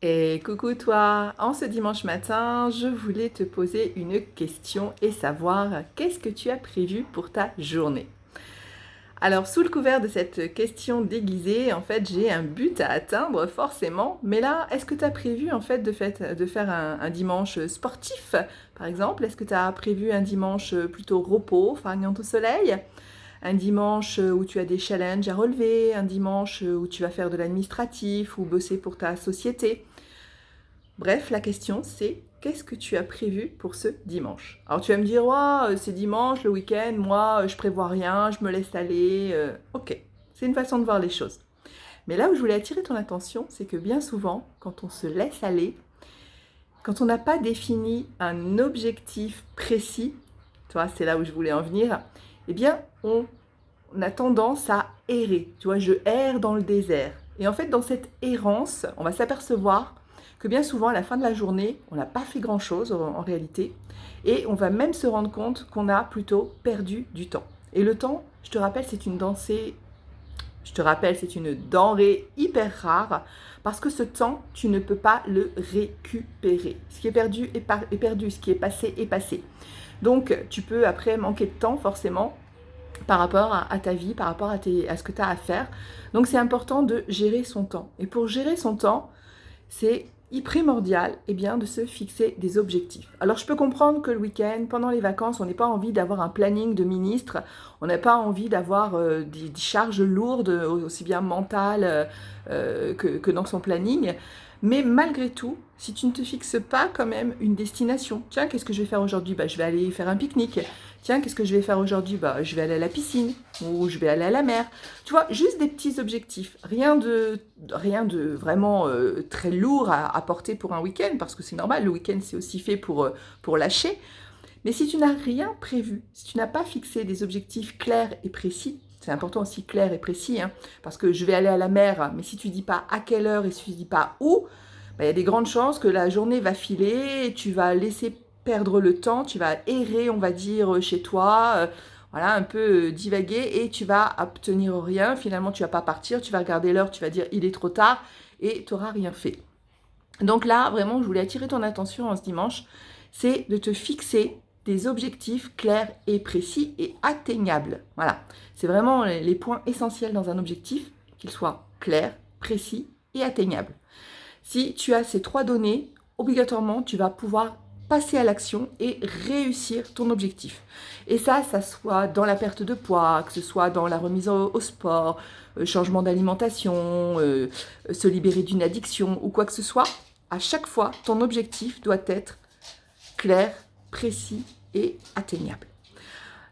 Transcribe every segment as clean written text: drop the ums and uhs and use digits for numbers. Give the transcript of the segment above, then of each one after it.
Et coucou toi, en ce dimanche matin, je voulais te poser une question et savoir qu'est-ce que tu as prévu pour ta journée. Alors sous le couvert de cette question déguisée, en fait j'ai un but à atteindre forcément, mais là est-ce que tu as prévu en fait de faire un dimanche sportif par exemple? Est-ce que tu as prévu un dimanche plutôt repos, farniente au soleil? Un dimanche où tu as des challenges à relever, un dimanche où tu vas faire de l'administratif ou bosser pour ta société? Bref, la question c'est qu'est-ce que tu as prévu pour ce dimanche? Alors tu vas me dire, ouais, c'est dimanche, le week-end, moi je prévois rien, je me laisse aller. Ok, c'est une façon de voir les choses. Mais là où je voulais attirer ton attention, c'est que bien souvent, quand on se laisse aller, quand on n'a pas défini un objectif précis, tu vois, c'est là où je voulais en venir, eh bien on a tendance à errer. Tu vois, je erre dans le désert. Et en fait, dans cette errance, on va s'apercevoir que bien souvent, à la fin de la journée, on n'a pas fait grand-chose en réalité. Et on va même se rendre compte qu'on a plutôt perdu du temps. Et le temps, je te rappelle, c'est une denrée hyper rare parce que ce temps, tu ne peux pas le récupérer. Ce qui est perdu est perdu, ce qui est passé est passé. Donc, tu peux après manquer de temps forcément par rapport à ta vie, par rapport à ce que tu as à faire. Donc c'est important de gérer son temps. Et pour gérer son temps, c'est primordial de se fixer des objectifs. Alors je peux comprendre que le week-end, pendant les vacances, on n'a pas envie d'avoir un planning de ministre, on n'a pas envie d'avoir des charges lourdes, aussi bien mentales que dans son planning. Mais malgré tout, si tu ne te fixes pas quand même une destination, tiens, qu'est-ce que je vais faire aujourd'hui? Je vais aller faire un pique-nique. Tiens, qu'est-ce que je vais faire aujourd'hui? Je vais aller à la piscine ou je vais aller à la mer. Tu vois, juste des petits objectifs. Rien de vraiment très lourd à porter pour un week-end, parce que c'est normal, le week-end c'est aussi fait pour lâcher. Mais si tu n'as rien prévu, si tu n'as pas fixé des objectifs clairs et précis, c'est important aussi clair et précis, parce que je vais aller à la mer, mais si tu ne dis pas à quelle heure et si tu ne dis pas où, il y a des grandes chances que la journée va filer et tu vas laisser perdre le temps, tu vas errer, on va dire, chez toi, voilà, un peu divaguer et tu vas obtenir rien. Finalement, tu vas pas partir, tu vas regarder l'heure, tu vas dire il est trop tard et tu n'auras rien fait. Donc là, vraiment, je voulais attirer ton attention en ce dimanche, c'est de te fixer des objectifs clairs et précis et atteignables. Voilà, c'est vraiment les points essentiels dans un objectif, qu'il soit clair, précis et atteignable. Si tu as ces trois données, obligatoirement, tu vas pouvoir passer à l'action et réussir ton objectif. Et ça soit dans la perte de poids, que ce soit dans la remise au sport, changement d'alimentation, se libérer d'une addiction ou quoi que ce soit, à chaque fois, ton objectif doit être clair, précis et atteignable.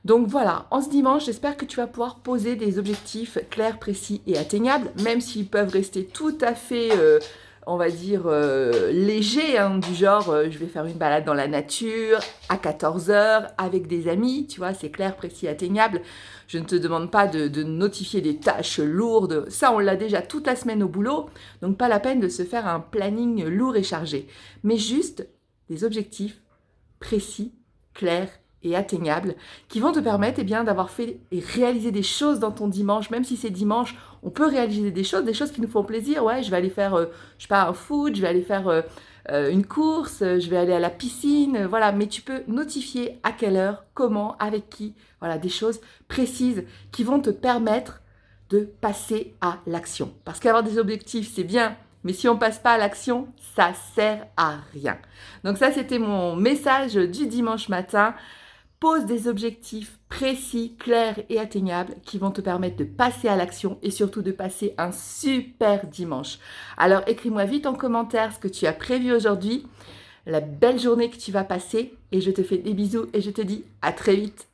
Donc voilà, en ce dimanche, j'espère que tu vas pouvoir poser des objectifs clairs, précis et atteignables, même s'ils peuvent rester tout à fait, on va dire, légers, du genre, je vais faire une balade dans la nature à 14 heures avec des amis, tu vois, c'est clair, précis, atteignable. Je ne te demande pas de notifier des tâches lourdes, ça on l'a déjà toute la semaine au boulot, donc pas la peine de se faire un planning lourd et chargé, mais juste des objectifs précis, clairs et atteignables qui vont te permettre d'avoir fait et réalisé des choses dans ton dimanche. Même si c'est dimanche, on peut réaliser des choses qui nous font plaisir. Ouais, je vais aller faire, je sais pas, un foot, je vais aller faire une course, je vais aller à la piscine, voilà. Mais tu peux notifier à quelle heure, comment, avec qui, voilà, des choses précises qui vont te permettre de passer à l'action. Parce qu'avoir des objectifs, c'est bien, mais si on ne passe pas à l'action, ça sert à rien. Donc ça, c'était mon message du dimanche matin. Pose des objectifs précis, clairs et atteignables qui vont te permettre de passer à l'action et surtout de passer un super dimanche. Alors écris-moi vite en commentaire ce que tu as prévu aujourd'hui, la belle journée que tu vas passer et je te fais des bisous et je te dis à très vite.